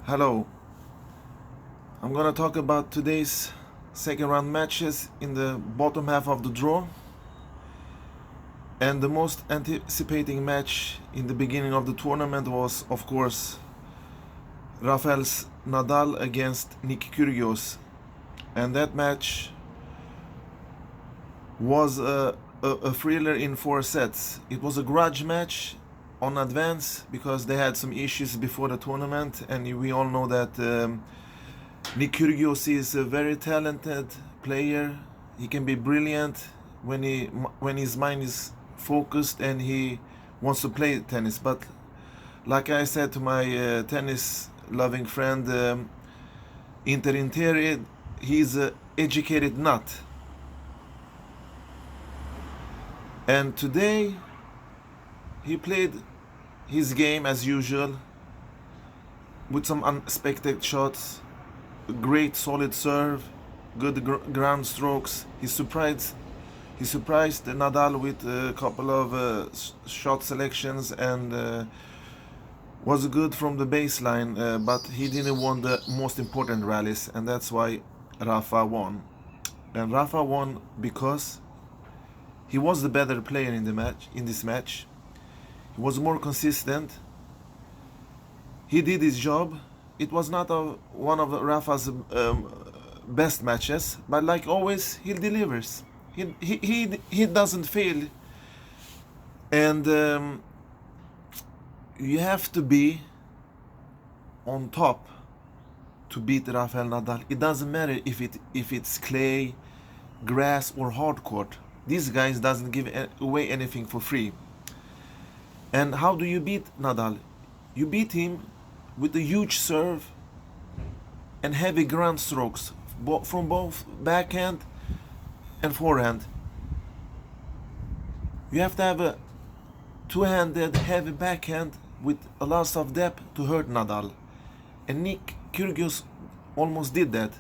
Hello, I'm gonna talk about today's second round matches in the bottom half of the draw, and the most anticipating match in the beginning of the tournament was, of course, Rafael's Nadal against Nick Kyrgios, and that match was a thriller in 4 sets. It was a grudge match on advance because they had some issues before the tournament, and we all know that Nick Kyrgios is a very talented player. He can be brilliant when his mind is focused and he wants to play tennis. But like I said to my tennis loving friend Inter Interi, he's an educated nut. And today he played his game as usual with some unexpected shots, great solid serve, good ground strokes. He surprised Nadal with a couple of shot selections and was good from the baseline, but he didn't win the most important rallies, and that's why Rafa won. And Rafa won because he was the better player in this match. He was more consistent. He did his job. It was not one of Rafa's best matches, but like always, he delivers. He doesn't fail, and you have to be on top to beat Rafael Nadal. It doesn't matter if it's clay, grass, or hard court. These guys doesn't give away anything for free. And how do you beat Nadal? You beat him with a huge serve and heavy ground strokes from both backhand and forehand. You have to have a two-handed heavy backhand with a lot of depth to hurt Nadal. And Nick Kyrgios almost did that.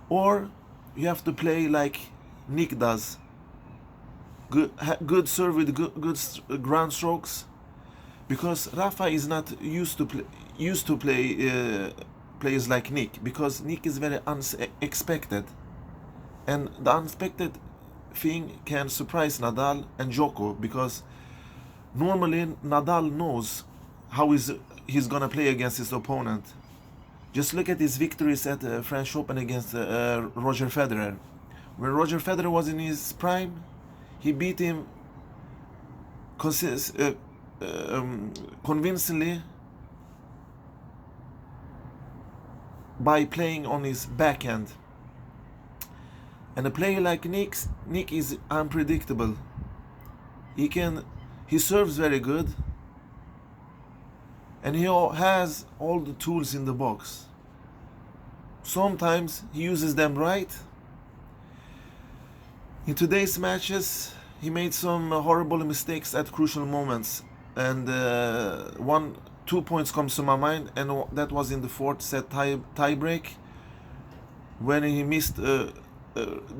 Or you have to play like Nick does. Good serve with good ground strokes, because Rafa is not used to play players like Nick, because Nick is very unexpected, and the unexpected thing can surprise Nadal and Djoko, because normally Nadal knows how he's gonna play against his opponent. Just look at his victories at the French Open against Roger Federer. When Roger Federer was in his prime, he beat him convincingly by playing on his backhand. And a player like Nick is unpredictable. He serves very good, and he has all the tools in the box. Sometimes he uses them right. In today's matches, he made some horrible mistakes at crucial moments, and 2 points comes to my mind, and that was in the fourth set tiebreak, when he missed the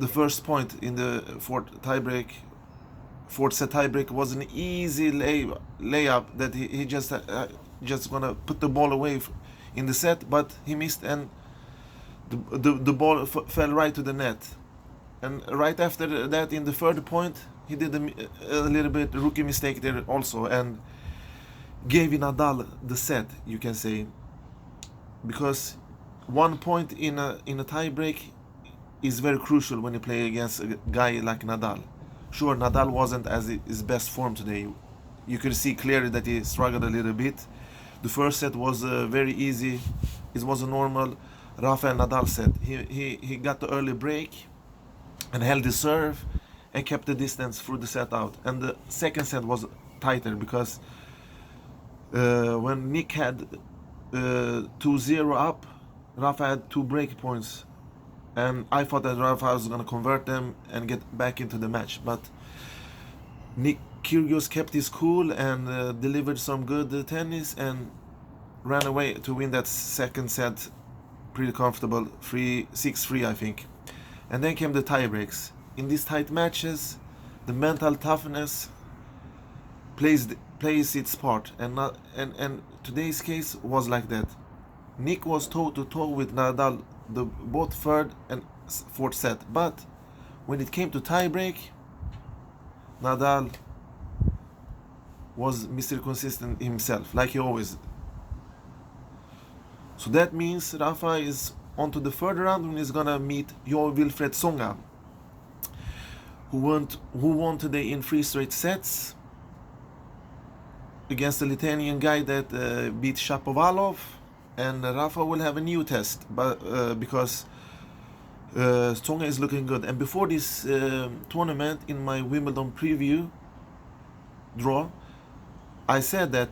first point in the fourth set tiebreak was an easy layup that he just gonna put the ball away in the set, but he missed, and the ball fell right to the net. And right after that, in the third point, he did a little bit rookie mistake there also, and gave Nadal the set, you can say, because 1 point in a tiebreak is very crucial when you play against a guy like Nadal. Sure, Nadal wasn't at his best form today. You could see clearly that he struggled a little bit. The first set was very easy. It was a normal Rafael Nadal set. He got the early break and held his serve and kept the distance through the set out. And the second set was tighter, because when Nick had 2-0 up, Rafa had 2 break points, and I thought that Rafa was going to convert them and get back into the match. But Nick Kyrgios kept his cool and delivered some good tennis and ran away to win that second set pretty comfortable, 6-3 I think. And then came the tiebreaks. In these tight matches, the mental toughness plays its part, and today's case was like that. Nick was toe-to-toe with Nadal both third and fourth set, but when it came to tiebreak, Nadal was Mr. Consistent himself, like he always. So that means Rafa is on to the third round when he's gonna meet Wilfred Tsonga, who won today in 3 straight sets against the Lithuanian guy that beat Shapovalov. And Rafa will have a new test, but because Tsonga is looking good. And before this tournament, in my Wimbledon preview draw, I said that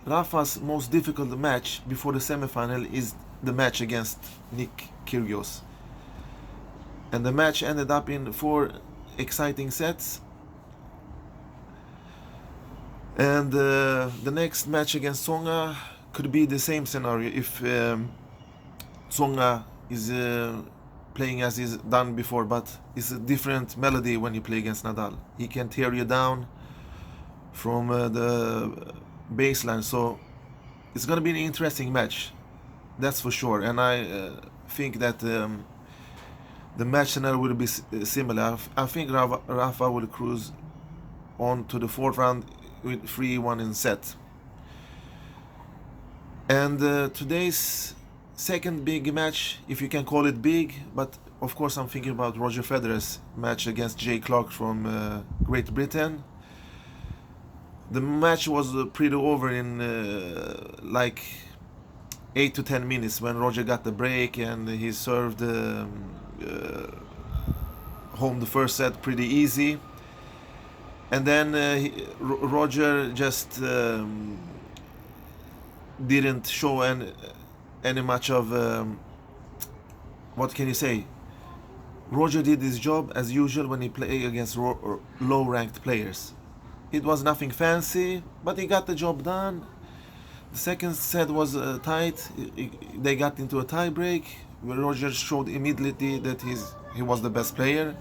Rafa's most difficult match before the semifinal is the match against Nick Kyrgios. And the match ended up in 4 exciting sets. And the next match against Tsonga could be the same scenario if Tsonga is playing as he's done before, but it's a different melody when you play against Nadal. He can tear you down from the baseline, so it's gonna be an interesting match, that's for sure. And I think that the match scenario will be similar. I think Rafa will cruise on to the 4th round with 3-1 in set. And today's second big match, if you can call it big, but of course I'm thinking about Roger Federer's match against Jay Clark from Great Britain. The match was pretty over in like 8 to 10 minutes when Roger got the break and he served home the first set pretty easy. And then Roger just didn't show any much of what can you say? Roger did his job as usual when he played against low-ranked players. It was nothing fancy, but he got the job done. The second set was tight. They got into a tie break where Roger showed immediately that he was the best player,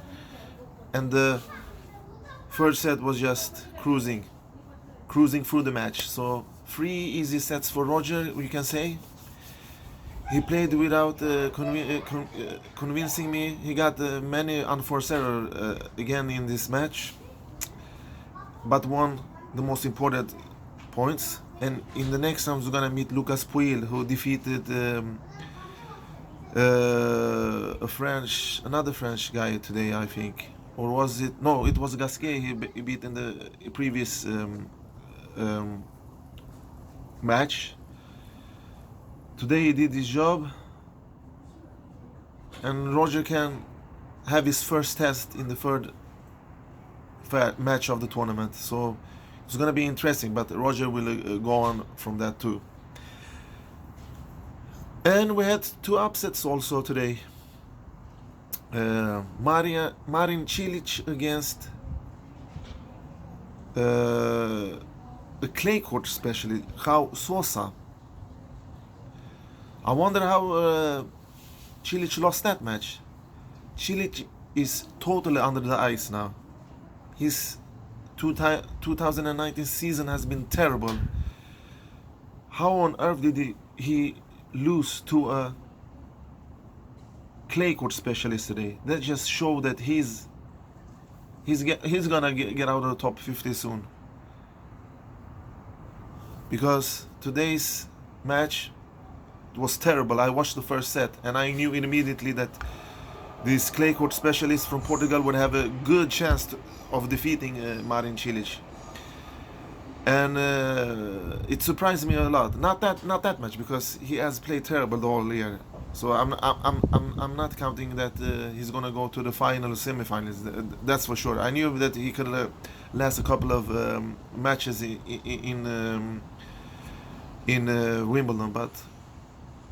and the third set was just cruising through the match. So 3 easy sets for Roger, we can say. He played without convincing me. He got many unforced errors again in this match, but won the most important points. And in the next round, we're gonna meet Lucas Pouille, who defeated another French guy today, I think. Or was it? No, it was Gasquet he beat in the previous match. Today he did his job, and Roger can have his first test in the third match of the tournament. So it's gonna be interesting, but Roger will go on from that too. And we had 2 upsets also today. Marin Cilic against the clay court specialist João Sousa. I wonder how Cilic lost that match. Cilic is totally under the ice now. His 2019 season has been terrible. How on earth did he lose to a clay court specialist today? That just shows that he's gonna get out of the top 50 soon. Because today's match was terrible. I watched the first set and I knew immediately that this clay court specialist from Portugal would have a good chance of defeating Marin Cilic. And it surprised me a lot. Not that much, because he has played terrible the whole year. So I'm not counting that he's gonna go to the final, semifinals. That's for sure. I knew that he could last a couple of matches in Wimbledon, but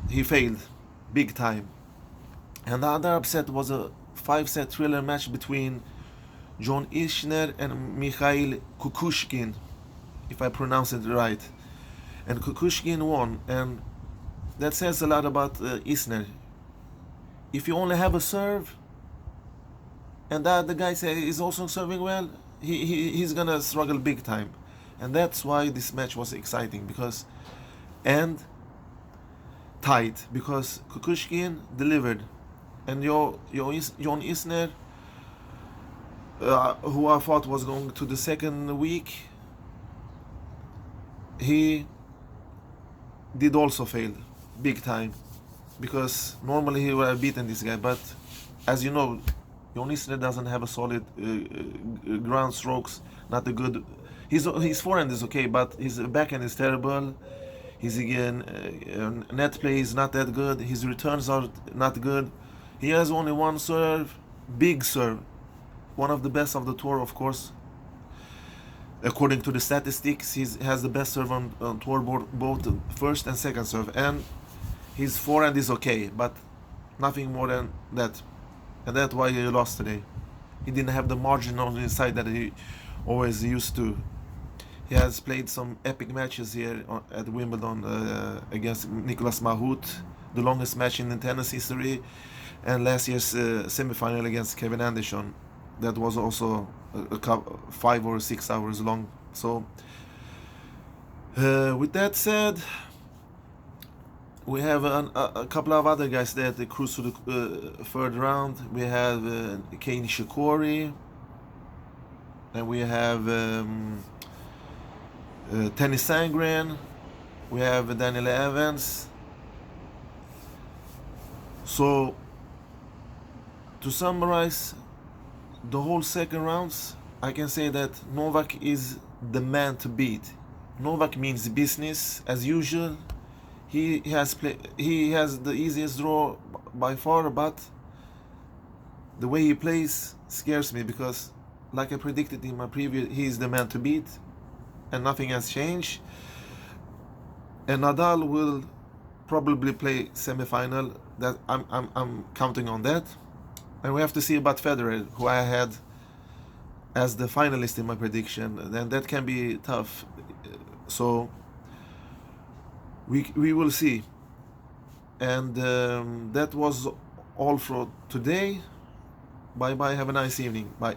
he failed big time. And the other upset was a 5-set thriller match between John Isner and Mikhail Kukushkin, if I pronounce it right. And Kukushkin won, and that says a lot about Isner. If you only have a serve, and that the guy is also serving well, he's gonna struggle big time. And that's why this match was exciting, because and tight because Kukushkin delivered, and Jon Isner, who I thought was going to the second week, he did also fail big time, because normally he would have beaten this guy. But as you know, Jon Isner doesn't have a solid ground strokes, not a good. His forehand is okay, but his backhand is terrible. His net play is not that good. His returns are not good. He has only one serve, big serve, one of the best of the tour, of course. According to the statistics, he has the best serve on tour board, both first and second serve, and his forehand is okay, but nothing more than that. And that's why he lost today. He didn't have the margin on his side that he always used to. He has played some epic matches here at Wimbledon against Nicolas Mahut, the longest match in the tennis history, and last year's semifinal against Kevin Anderson. That was also 5 or 6 hours long. So, with that said, we have a couple of other guys that they cruise to the third round. We have Kei Nishikori, and we have Tennis Sangren, we have Daniel Evans. So, to summarize the whole second rounds, I can say that Novak is the man to beat. Novak means business as usual. He has the easiest draw by far, but the way he plays scares me, because like I predicted in my preview, he is the man to beat, and nothing has changed. And Nadal will probably play semi-final. That I'm counting on that. And we have to see about Federer, who I had as the finalist in my prediction. Then that can be tough. So we will see. And that was all for today. Bye bye. Have a nice evening. Bye.